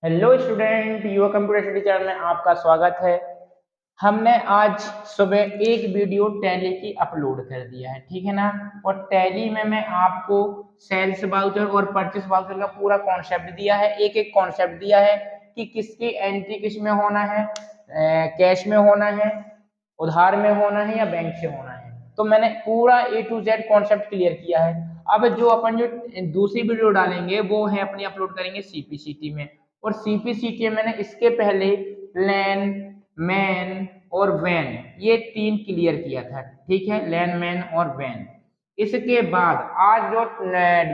Hello student, युवा computer study channel में आपका स्वागत है। हमने आज सुबह एक वीडियो टैली की अपलोड कर दिया है, ठीक है ना। और टैली में मैं आपको सेल्स वाउचर और परचेस वाउचर का पूरा कॉन्सेप्ट दिया है, एक एक कॉन्सेप्ट दिया है कि किसकी एंट्री किस में होना है, कैश में होना है, उधार में होना है या बैंक से होना है। तो मैंने पूरा A to Z concept clear किया है। अब जो अपन जो दूसरी वीडियो डालेंगे वो है अपनी अपलोड करेंगे CPCT में। और CPCT में मैंने इसके पहले लैन, मैन और वैन ये तीन क्लियर किया था, ठीक है, लैन, मैन और वैन। इसके बाद आज जो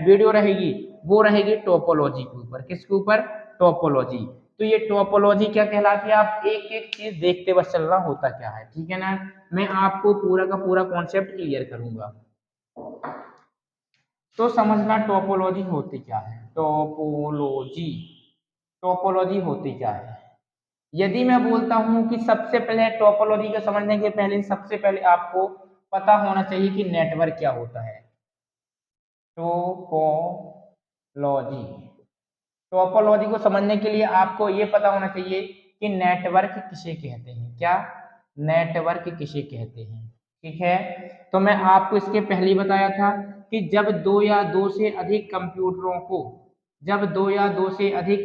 वीडियो रहेगी वो रहेगी टोपोलॉजी के ऊपर। किसके ऊपर? टोपोलॉजी। तो ये टोपोलॉजी क्या कहलाती है, आप एक एक चीज देखते बस चलना होता क्या है, ठीक है ना। मैं आपको पूरा का पूरा कॉन्सेप्ट क्लियर करूंगा। तो समझना टोपोलॉजी होती क्या है। टोपोलॉजी टोपोलॉजी होती क्या है। यदि मैं बोलता हूं कि सबसे पहले टोपोलॉजी को समझने के पहले सबसे पहले आपको पता होना चाहिए कि नेटवर्क क्या होता है। टोपोलॉजी टोपोलॉजी को समझने के लिए आपको ये पता होना चाहिए कि नेटवर्क किसे कहते हैं। क्या? नेटवर्क किसे कहते हैं, ठीक है। तो मैं आपको इसके पहले ही बताया था कि जब दो या दो से अधिक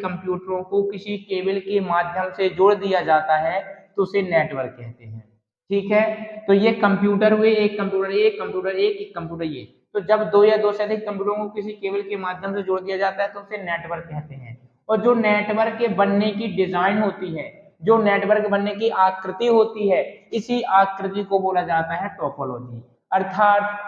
कंप्यूटरों को किसी केबल के माध्यम से जोड़ दिया जाता है तो उसे नेटवर्क कहते हैं, ठीक है। तो ये कंप्यूटर हुए, एक कंप्यूटर एक कंप्यूटर एक कंप्यूटर ये। तो जब दो या दो से अधिक कंप्यूटरों को किसी केबल के माध्यम से जोड़ दिया जाता है तो उसे नेटवर्क कहते हैं। और जो नेटवर्क के बनने की डिजाइन होती है, जो नेटवर्क बनने की आकृति होती है, इसी आकृति को बोला जाता है टोपोलॉजी, अर्थात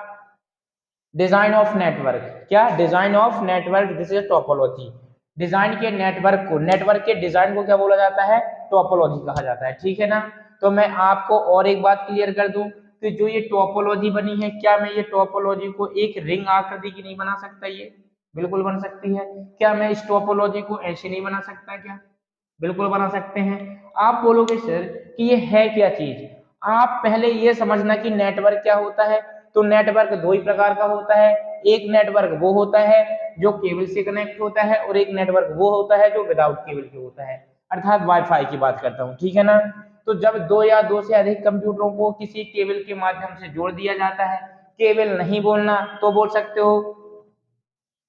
डिजाइन ऑफ नेटवर्क। क्या? Design of network, this is topology. Design के नेटवर्क को, नेटवर्क के डिजाइन को क्या बोला जाता है? टोपोलॉजी कहा जाता है, ठीक है ना। तो मैं आपको और एक बात क्लियर कर दूं कि जो ये टोपोलॉजी बनी है, क्या मैं ये टोपोलॉजी को एक रिंग आकृति की नहीं बना सकता? ये बिल्कुल बन सकती है। क्या मैं इस टोपोलॉजी को ऐसे नहीं बना सकता? क्या बिल्कुल बना सकते हैं। आप बोलोगे सर कि ये है क्या चीज। आप पहले ये समझना कि नेटवर्क क्या होता है। तो नेटवर्क दो ही प्रकार का होता है। एक नेटवर्क वो होता है जो केबल से कनेक्ट होता है और एक नेटवर्क वो होता है जो विदाउट केबल के होता है, अर्थात वाईफाई की बात करता हूँ, ठीक है ना। तो जब दो या दो से अधिक कंप्यूटरों को किसी केबल के माध्यम से जोड़ दिया जाता है, केबल नहीं बोलना तो बोल सकते हो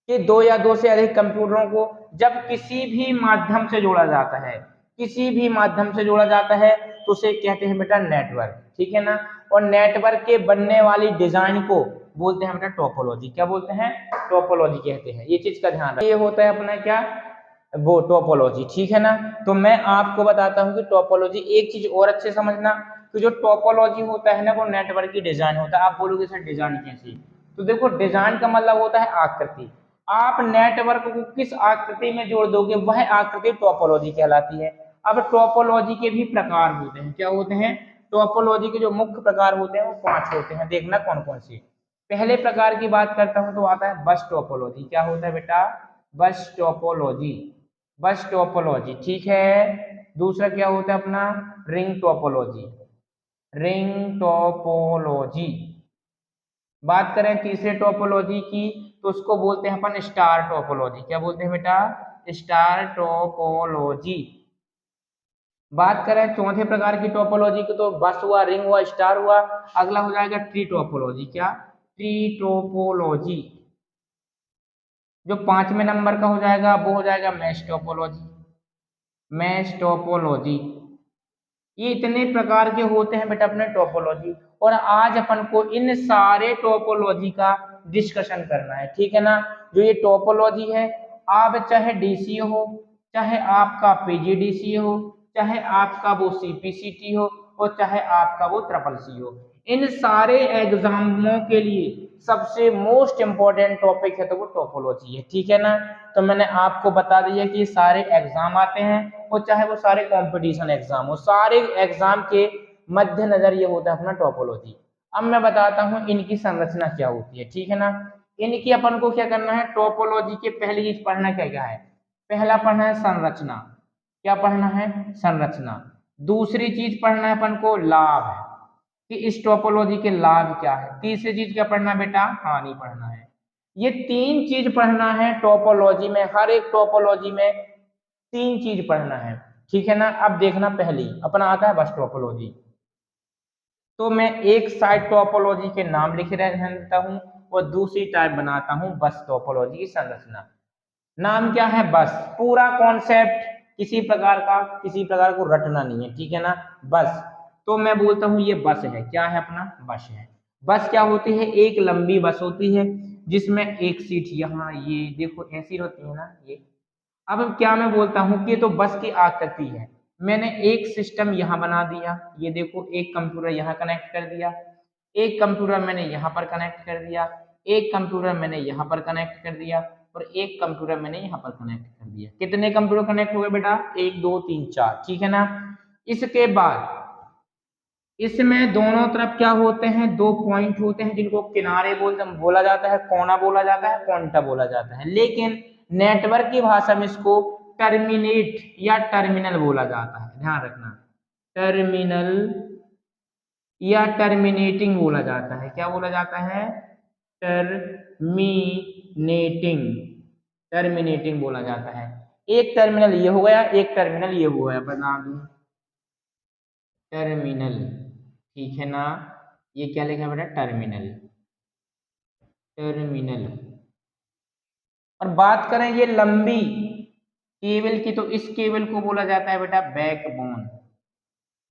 कि दो या दो से अधिक कंप्यूटरों को जब किसी भी माध्यम से जोड़ा जाता है, किसी भी माध्यम से जोड़ा जाता है तो उसे कहते हैं बेटा नेटवर्क, ठीक है ना। और नेटवर्क के बनने वाली डिजाइन को बोलते हैं बेटा टोपोलॉजी। क्या बोलते हैं? टोपोलॉजी कहते हैं। ये चीज का ध्यान रखिए। ये होता है अपना क्या? वो टोपोलॉजी, ठीक है ना। तो मैं आपको बताता हूँ कि टोपोलॉजी, एक चीज और अच्छे समझना कि जो टोपोलॉजी होता है ना वो नेटवर्क की डिजाइन होता है। आप बोलोगे सर डिजाइन कैसी? तो देखो, डिजाइन का मतलब होता है आकृति। आप नेटवर्क को किस आकृति में जोड़ दोगे वह आकृति टोपोलॉजी कहलाती है। अब टोपोलॉजी के भी प्रकार होते हैं। क्या होते हैं? टोपोलॉजी के जो मुख्य प्रकार होते हैं वो 5 होते हैं। देखना कौन कौन से। पहले प्रकार की बात करता हूं तो आता है बस टोपोलॉजी। क्या होता है बेटा? बस टोपोलॉजी। बस टोपोलॉजी, ठीक है। दूसरा क्या होता है अपना? Ring topology. Ring topology. बात करें तीसरे टोपोलॉजी की तो उसको बोलते हैं अपन स्टार टोपोलॉजी। क्या बोलते हैं बेटा? Star topology. बात करें चौथे प्रकार की टोपोलॉजी की तो बस हुआ, रिंग हुआ, स्टार हुआ। अगला हो जाएगा ट्री टोपोलॉजी। क्या? Tree topology. जो 5वें नंबर का हो जाएगा वो हो जाएगा मैश टोपोलॉजी। Mesh topology. ये इतने प्रकार के होते हैं बेटा अपने टोपोलॉजी। और आज अपन को इन सारे टोपोलॉजी का डिस्कशन करना है, ठीक है ना। जो ये टोपोलॉजी है, आप चाहे डीसी हो, चाहे आपका पीजीडीसी हो, चाहे आपका वो सीपीसीटी हो और चाहे आपका वो ट्रिपल सी हो, इन सारे एग्जामों के लिए सबसे मोस्ट इंपॉर्टेंट टॉपिक है तो वो टोपोलॉजी है, ठीक है ना। तो मैंने आपको बता दिया कि सारे एग्जाम आते हैं और चाहे वो सारे कंपटीशन एग्जाम हो, सारे एग्जाम के मद्देनजर ये होता है अपना टोपोलॉजी। अब मैं बताता हूँ इनकी संरचना क्या होती है, ठीक है ना। इनकी अपन को क्या करना है, टोपोलॉजी के पहली चीज पढ़ना क्या क्या है। पहला पढ़ना है संरचना। क्या पढ़ना है? संरचना। दूसरी चीज पढ़ना है अपन को लाभ, कि इस टोपोलॉजी के लाभ क्या है। तीसरी चीज क्या पढ़ना है बेटा? हानि पढ़ना है। ये 3 चीज पढ़ना है टोपोलॉजी में, हर एक टोपोलॉजी में तीन चीज पढ़ना है, ठीक है ना। अब देखना, पहली अपना आता है बस टोपोलॉजी। तो मैं एक साइड टोपोलॉजी के नाम लिख रहता हूँ और दूसरी टाइप बनाता हूँ बस टोपोलॉजी की संरचना। नाम क्या है? बस। पूरा कॉन्सेप्ट किसी प्रकार को रटना नहीं है, ठीक है ना। बस। तो मैं बोलता हूँ ये बस है। क्या है? अपना बस है। बस क्या होती है? एक लंबी बस होती है जिसमें एक सीट यहाँ, ये देखो ऐसी होती है ना ये। अब क्या मैं बोलता हूँ कि ये तो बस की आकृति है। मैंने एक सिस्टम यहाँ बना दिया, ये देखो, एक कंप्यूटर यहाँ कनेक्ट कर दिया, एक कंप्यूटर मैंने यहाँ पर कनेक्ट कर दिया, एक कंप्यूटर मैंने यहाँ पर कनेक्ट कर दिया और एक कंप्यूटर मैंने यहाँ पर कनेक्ट कर दिया। कितने कंप्यूटर कनेक्ट हो गए बेटा? 1 2 3 4, ठीक है ना। इसके बाद इसमें दोनों तरफ क्या होते हैं? 2 पॉइंट होते हैं जिनको किनारे बोला जाता है, कोना बोला जाता है, पॉइंटा बोला जाता है। लेकिन नेटवर्क की भाषा में इसको टर्मिनेट या टर्मिनल बोला जाता है, ध्यान रखना। टर्मिनल या टर्मिनेटिंग बोला जाता है। क्या बोला जाता है? टर्मिनेटिंग। टर्मिनेटिंग बोला जाता है। एक टर्मिनल ये हो गया, एक टर्मिनल ये हो गया, बना दूं टर्मिनल, ठीक है ना। ये क्या लिखा बेटा? टर्मिनल। टर्मिनल। और बात करें ये लंबी केबल की, तो इस केबल को बोला जाता है बेटा बैकबोन।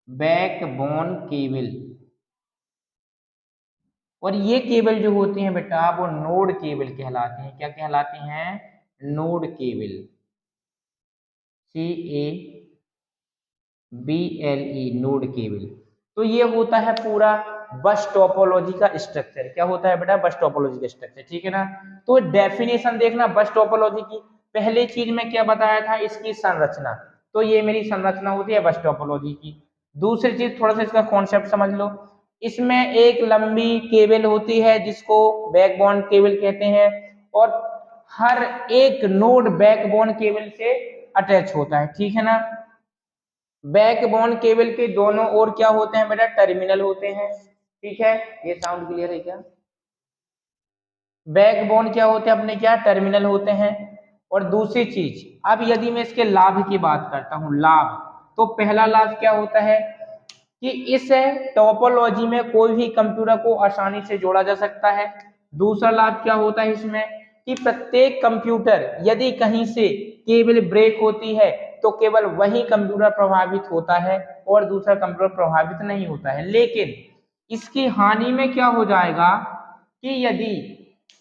Backbone cable. और ये केबल जो होती हैं बेटा वो नोड केबल कहलाती हैं। क्या कहलाती हैं? Node cable. CABLE, node cable. तो ये होता है पूरा बस टोपोलॉजी का स्ट्रक्चर। क्या होता है बेटा? बस टोपोलॉजी का स्ट्रक्चर, ठीक है ना। तो डेफिनेशन देखना बस टोपोलॉजी की। पहले चीज में क्या बताया था? इसकी संरचना। तो ये मेरी संरचना होती है बस टोपोलॉजी की। दूसरी चीज, थोड़ा सा इसका कॉन्सेप्ट समझ लो। इसमें एक लंबी केबल होती है जिसको बैकबोन केबल कहते हैं और हर एक नोड बैकबोन केबल से अटैच होता है, ठीक है ना। बैकबोन केबल के दोनों ओर क्या होते हैं बेटा? टर्मिनल होते हैं, ठीक है। ये साउंड क्लियर है क्या? बैकबोन क्या होते हैं अपने? क्या? टर्मिनल होते हैं। और दूसरी चीज, अब यदि मैं इसके लाभ की बात करता हूं, लाभ, तो पहला लाभ क्या होता है कि इस टोपोलॉजी में कोई भी कंप्यूटर को आसानी से जोड़ा जा सकता है। दूसरा लाभ क्या होता है इसमें कि प्रत्येक कंप्यूटर यदि कहीं से केबल ब्रेक होती है तो केवल वही कंप्यूटर प्रभावित होता है और दूसरा कंप्यूटर प्रभावित नहीं होता है। लेकिन इसकी हानि में क्या हो जाएगा कि यदि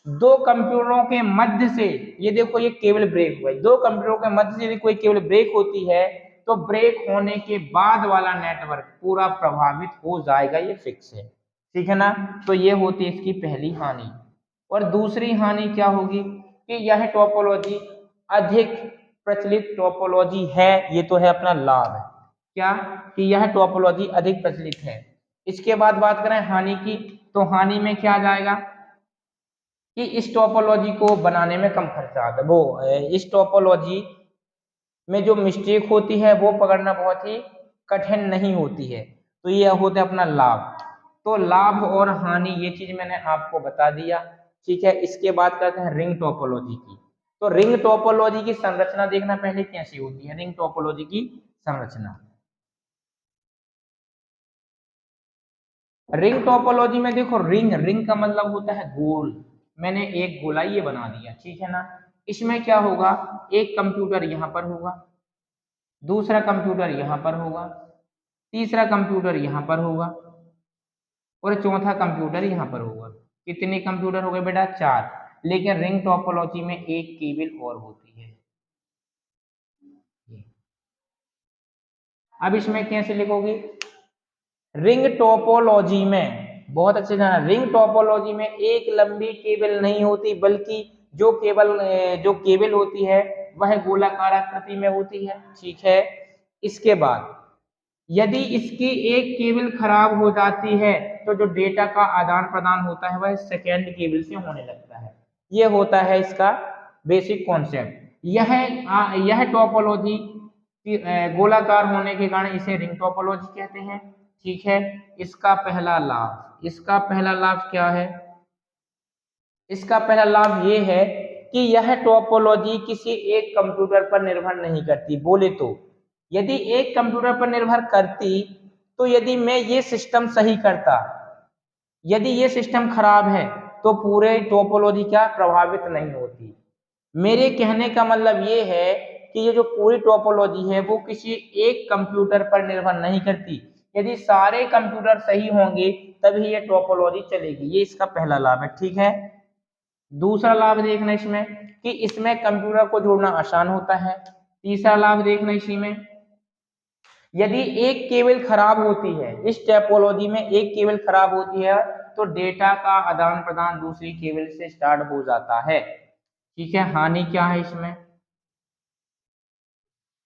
दो कंप्यूटरों के मध्य से, ये देखो ये केबल ब्रेक हुआ है, दो कंप्यूटरों के मध्य से यदि कोई केबल ब्रेक होती है तो ब्रेक होने के बाद वाला नेटवर्क पूरा प्रभावित हो जाएगा, ये फिक्स है, ठीक है ना। तो ये होती है इसकी पहली हानि। और दूसरी हानि क्या होगी कि यह टोपोलॉजी अधिक प्रचलित टोपोलॉजी है। ये तो है अपना लाभ, क्या कि यह टोपोलॉजी अधिक प्रचलित है। इसके बाद बात करें हानि की, तो हानि में क्या आ जाएगा कि इस टोपोलॉजी को बनाने में कम खर्चा आता है। इस टोपोलॉजी में जो मिस्टेक होती है वो पकड़ना बहुत ही कठिन नहीं होती है। तो ये होता है अपना लाभ। तो लाभ और हानि ये चीज मैंने आपको बता दिया, ठीक है। इसके बाद करते हैं रिंग टोपोलॉजी की। तो रिंग टोपोलॉजी की संरचना देखना पहले कैसी होती है। रिंग टोपोलॉजी की संरचना, रिंग टोपोलॉजी में देखो, रिंग रिंग का मतलब होता है गोल। मैंने एक गोला ये बना दिया, ठीक है ना। इसमें क्या होगा, एक कंप्यूटर यहाँ पर होगा, दूसरा कंप्यूटर यहाँ पर होगा, तीसरा कंप्यूटर यहाँ पर होगा और चौथा कंप्यूटर यहाँ पर होगा। कितने कंप्यूटर हो गए बेटा? 4। लेकिन रिंग टोपोलॉजी में एक केबल और होती है। अब इसमें कैसे लिखोगे? रिंग टोपोलॉजी में, बहुत अच्छे जाना, रिंग टोपोलॉजी में एक लंबी केबल नहीं होती बल्कि जो केबल होती है वह गोलाकार आकृति में होती है, ठीक है। इसके बाद यदि इसकी एक केबल खराब हो जाती है तो जो डेटा का आदान प्रदान होता है वह सेकेंड केबल से होने लगता है। यह होता है इसका बेसिक कॉन्सेप्ट। यह टोपोलॉजी गोलाकार होने के कारण इसे रिंग टोपोलॉजी कहते हैं, ठीक है। इसका पहला लाभ क्या है? इसका पहला लाभ ये है कि यह टोपोलॉजी किसी एक कंप्यूटर पर निर्भर नहीं करती। बोले तो यदि एक कंप्यूटर पर निर्भर करती तो यदि मैं ये सिस्टम सही करता, यदि ये सिस्टम खराब है तो पूरे टोपोलॉजी क्या प्रभावित नहीं होती। मेरे कहने का मतलब ये है कि ये जो पूरी टोपोलॉजी है वो किसी एक कंप्यूटर पर निर्भर नहीं करती। यदि सारे कंप्यूटर सही होंगे तभी ये टोपोलॉजी चलेगी। ये इसका पहला लाभ है, ठीक है। दूसरा लाभ देखना इसमें कि इसमें कंप्यूटर को जोड़ना आसान होता है। तीसरा लाभ देखना इसी में, यदि एक केबल खराब होती है, इस टोपोलॉजी में एक केबल खराब होती है तो डेटा का आदान प्रदान दूसरी केबल से स्टार्ट हो जाता है, ठीक है। हानि क्या है इसमें?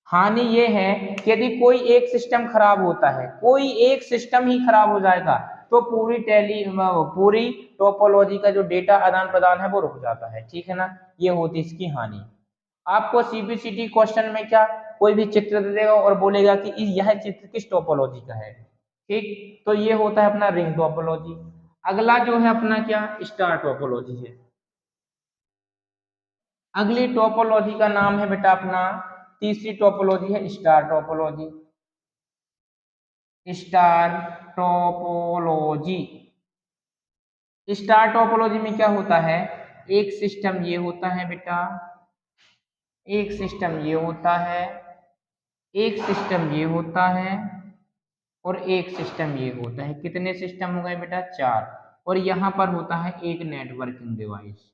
हानि ये है कि यदि कोई एक सिस्टम खराब होता है, कोई एक सिस्टम ही खराब हो जाएगा तो पूरी टोपोलॉजी का जो डेटा आदान प्रदान है वो रुक जाता है, ठीक है ना। ये होती इसकी हानि। आपको सीबीसीटी क्वेश्चन में क्या कोई भी चित्र दे देगा और बोलेगा कि यह चित्र किस टोपोलॉजी का है, ठीक। तो ये होता है अपना रिंग टोपोलॉजी। अगला जो है अपना क्या स्टार टोपोलॉजी है। अगली टोपोलॉजी का नाम है बेटा अपना, तीसरी टोपोलॉजी है star topology. Star topology, star topology में क्या होता है, एक सिस्टम ये होता है बेटा, एक सिस्टम ये होता है, एक सिस्टम ये होता है और एक सिस्टम ये होता है। कितने सिस्टम हो गए बेटा? 4। और यहाँ पर होता है एक नेटवर्किंग डिवाइस।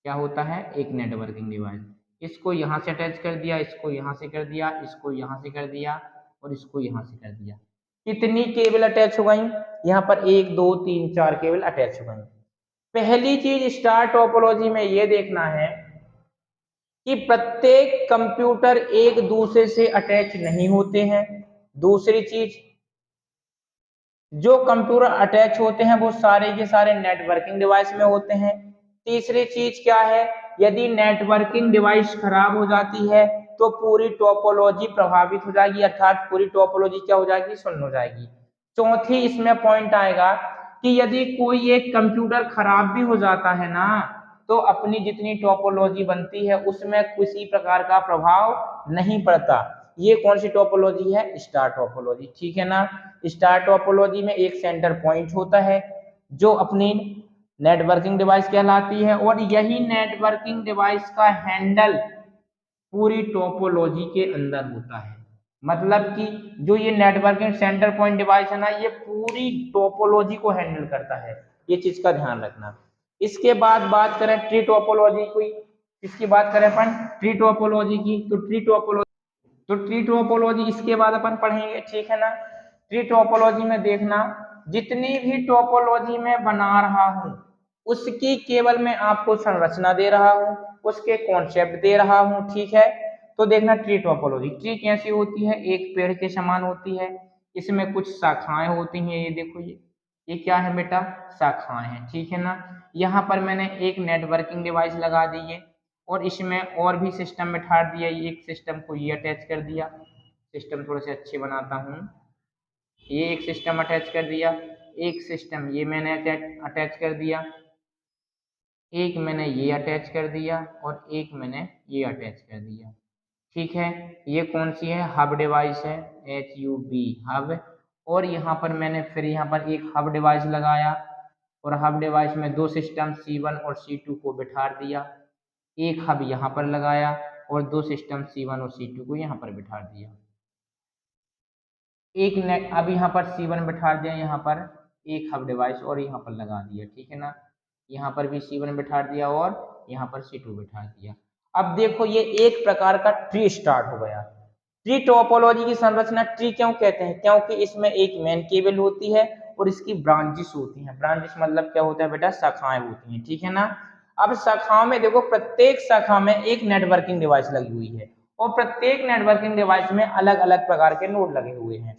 क्या होता है? एक नेटवर्किंग डिवाइस। इसको यहाँ से अटैच कर दिया, इसको यहाँ से कर दिया, इसको यहाँ से कर दिया और इसको यहाँ से कर दिया। कितनी केबल अटैच हो गई? यहाँ पर 1 2 3 4 केबल अटैच हो गई। पहली चीज स्टार टोपोलॉजी में ये देखना है कि प्रत्येक कंप्यूटर एक दूसरे से अटैच नहीं होते हैं। दूसरी चीज, जो कंप्यूटर अटैच होते हैं वो सारे के सारे नेटवर्किंग डिवाइस में होते हैं। तीसरी चीज क्या है, यदि नेटवर्किंग डिवाइस खराब हो जाती है तो पूरी टोपोलॉजी प्रभावित हो जाएगी, अर्थात पूरी टोपोलॉजी क्या हो जाएगी? शून्य हो जाएगी। चौथी इसमें पॉइंट आएगा कि यदि कोई एक कंप्यूटर खराब भी हो जाता है ना तो अपनी जितनी टोपोलॉजी बनती है उसमें किसी प्रकार का प्रभाव नहीं पड़ता। ये कौन सी टोपोलॉजी है? स्टार टोपोलॉजी, ठीक है ना। स्टार टोपोलॉजी में एक सेंटर पॉइंट होता है जो अपनी नेटवर्किंग डिवाइस कहलाती है और यही नेटवर्किंग डिवाइस का हैंडल पूरी टोपोलॉजी के अंदर होता है। मतलब कि जो ये नेटवर्किंग सेंटर पॉइंट डिवाइस है ना, ये पूरी टोपोलॉजी को हैंडल करता है। ये चीज का ध्यान रखना। इसके बाद बात करें ट्री टोपोलॉजी की, इसकी बात करें अपन ट्री टोपोलॉजी की, तो ट्री टोपोलॉजी इसके बाद अपन पढ़ेंगे, ठीक है ना। ट्री टोपोलॉजी में देखना, जितनी भी टोपोलॉजी में बना रहा हूं उसकी केवल मैं आपको संरचना दे रहा हूं, उसके कॉन्सेप्ट दे रहा हूं, ठीक है। तो देखना ट्री टोपोलॉजी, ट्री कैसी होती है? एक पेड़ के समान होती है। इसमें कुछ शाखाएं होती हैं, ये देखो, ये क्या है बेटा? शाखाएं हैं, ठीक है ना। यहाँ पर मैंने एक नेटवर्किंग डिवाइस लगा दी है और इसमें और भी सिस्टम बैठा दिया। एक सिस्टम को ये अटैच कर दिया, सिस्टम थोड़े से अच्छे बनाता हूँ। ये एक सिस्टम अटैच कर दिया, एक सिस्टम ये मैंने अटैच कर दिया, एक मैंने ये अटैच कर दिया और एक मैंने ये अटैच कर दिया, ठीक है। ये कौन सी है? हब डिवाइस है, HUB हब। और यहाँ पर मैंने फिर यहाँ पर एक हब डिवाइस लगाया और हब डिवाइस में 2 सिस्टम C1 और C2 को बिठा दिया। एक हब यहाँ पर लगाया और 2 सिस्टम C1 और C2 को यहाँ पर बिठा दिया। एक नेट अब यहाँ पर C1 बिठा दिया, यहाँ पर एक हब डिवाइस और यहाँ पर लगा दिया, ठीक है ना। यहाँ पर भी C1 बिठा दिया और यहाँ पर C2 बिठा दिया। अब देखो ये एक प्रकार का ट्री स्टार्ट हो गया। ट्री टोपोलॉजी की संरचना ट्री क्यों कहते हैं? क्योंकि इसमें एक मेन केबल होती है और इसकी ब्रांचेस होती हैं। ब्रांचेस मतलब क्या होता है बेटा? शाखाएं होती हैं, ठीक है ना। अब शाखाओं में देखो, प्रत्येक शाखा में एक नेटवर्किंग डिवाइस लगी हुई है और प्रत्येक नेटवर्किंग डिवाइस में अलग अलग प्रकार के नोड लगे हुए हैं।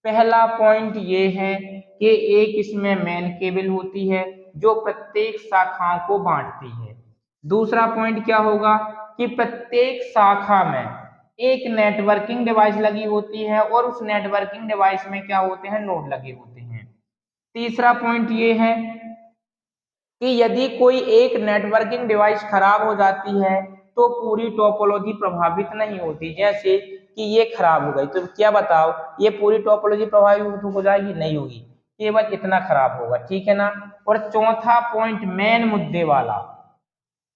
पहला पॉइंट ये है कि एक इसमें मेन केबल होती है जो प्रत्येक शाखाओं को बांटती है। दूसरा पॉइंट क्या होगा कि प्रत्येक शाखा में एक नेटवर्किंग डिवाइस लगी होती है और उस नेटवर्किंग डिवाइस में क्या होते हैं? नोड लगे होते हैं। तीसरा पॉइंट ये है कि यदि कोई एक नेटवर्किंग डिवाइस खराब हो जाती है तो पूरी टोपोलॉजी प्रभावित नहीं होती। जैसे कि ये खराब हो गई तो क्या बताओ, ये पूरी टोपोलॉजी प्रभावित हो जाएगी? नहीं होगी, केवल इतना खराब होगा, ठीक है ना। और चौथा पॉइंट मेन मुद्दे वाला,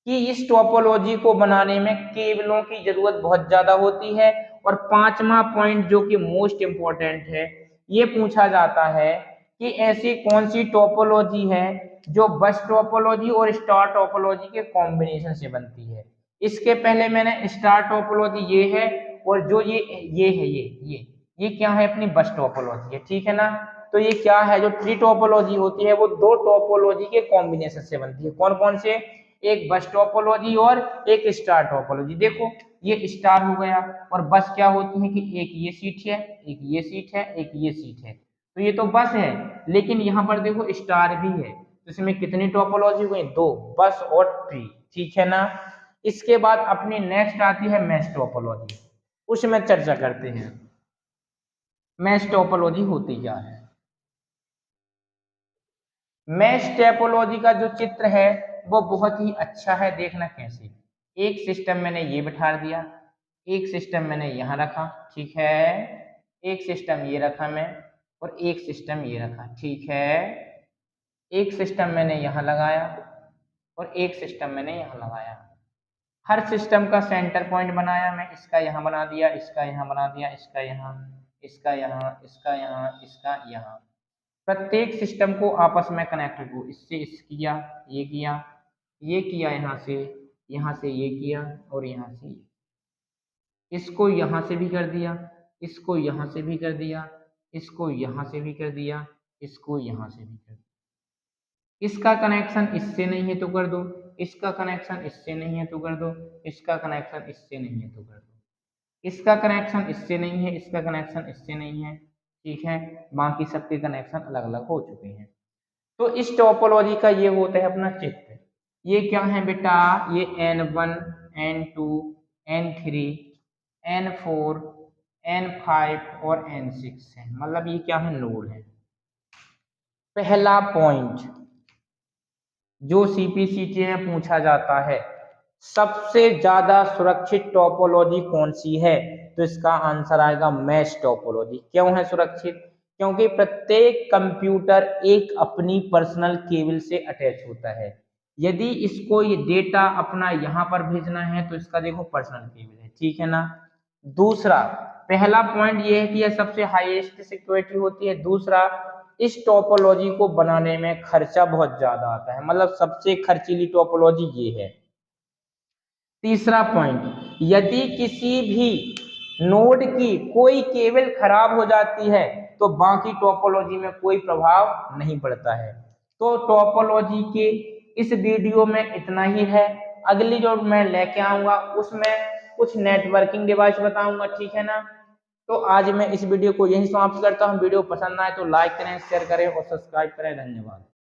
कि इस टोपोलॉजी को बनाने में केबलों की जरूरत बहुत ज्यादा होती है। और पांचवा पॉइंट जो कि मोस्ट इंपॉर्टेंट है, ये पूछा जाता है कि ऐसी कौन सी टोपोलॉजी है जो बस टोपोलॉजी और स्टार टोपोलॉजी के कॉम्बिनेशन से बनती है। इसके पहले मैंने स्टार टोपोलॉजी ये है, और जो ये है ये क्या है, अपनी बस टोपोलॉजी है, ठीक है ना। तो ये क्या है, जो ट्री टोपोलॉजी होती है वो दो टोपोलॉजी के कॉम्बिनेशन से बनती है। कौन कौन से? एक बस टोपोलॉजी और एक स्टार टोपोलॉजी। देखो ये स्टार हो गया, और बस क्या होती है कि एक ये सीट है, एक ये सीट है, एक ये सीट है, तो ये तो बस है। लेकिन यहाँ पर देखो स्टार भी है, तो इसमें कितनी टोपोलॉजी हुई? दो, बस और ट्री, ठीक है ना। इसके बाद अपनी नेक्स्ट आती है मैश टोपोलॉजी, उसमें चर्चा करते हैं मैश टोपोलॉजी होती क्या है। मैश टोपोलॉजी का जो चित्र है वो बहुत ही अच्छा है, देखना कैसे। एक सिस्टम मैंने ये बिठा दिया, एक सिस्टम मैंने यहाँ रखा, ठीक है, एक सिस्टम ये रखा मैं, और एक सिस्टम ये रखा, ठीक है। एक सिस्टम मैंने यहाँ लगाया और एक सिस्टम मैंने यहाँ लगाया। हर सिस्टम का सेंटर पॉइंट बनाया मैं, इसका यहाँ बना दिया, इसका यहाँ बना दिया, इसका यहाँ, इसका यहाँ, इसका यहाँ, इसका यहाँ। प्रत्येक सिस्टम को आपस में कनेक्ट को इससे इस किया, ये किया यहाँ से ये किया, और यहाँ से ये, इसको यहाँ से भी कर दिया, इसको यहाँ से भी कर दिया, इसको यहाँ से भी कर दिया, इसको यहाँ से भी कर दिया। इसका कनेक्शन इससे नहीं है तो कर दो, इसका कनेक्शन इससे नहीं है तो कर दो, इसका कनेक्शन इससे नहीं है तो कर दो, इसका कनेक्शन इससे नहीं है, इसका कनेक्शन इससे नहीं है, ठीक है। बाकी सबके कनेक्शन अलग अलग हो चुके हैं। तो इस टोपोलॉजी का ये होता है अपना चित्र। ये क्या है बेटा, ये N1 N2 N3 N4 N5 और N6 है, मतलब ये क्या है, नोड है। पहला पॉइंट जो सीपीसीटी में पूछा जाता है, सबसे ज्यादा सुरक्षित टोपोलॉजी कौन सी है? तो इसका आंसर आएगा मैश टोपोलॉजी। क्यों है सुरक्षित? क्योंकि प्रत्येक कंप्यूटर एक अपनी पर्सनल केबल से अटैच होता है। यदि इसको ये डेटा अपना यहाँ पर भेजना है तो इसका देखो पर्सनल केबल है, ठीक है ना। दूसरा, पहला पॉइंट ये है कि यह सबसे हाईएस्ट सिक्योरिटी होती है। दूसरा, इस टोपोलॉजी को बनाने में खर्चा बहुत ज्यादा आता है, मतलब सबसे खर्चीली टोपोलॉजी ये है। तीसरा पॉइंट, यदि किसी भी नोड की कोई केबल खराब हो जाती है तो बाकी टोपोलॉजी में कोई प्रभाव नहीं पड़ता है। तो टोपोलॉजी के इस वीडियो में इतना ही है। अगली जो मैं लेके आऊंगा उसमें कुछ नेटवर्किंग डिवाइस बताऊंगा, ठीक है ना। तो आज मैं इस वीडियो को यहीं समाप्त करता हूं। वीडियो पसंद आए तो लाइक करें, शेयर करें और सब्सक्राइब करें। धन्यवाद।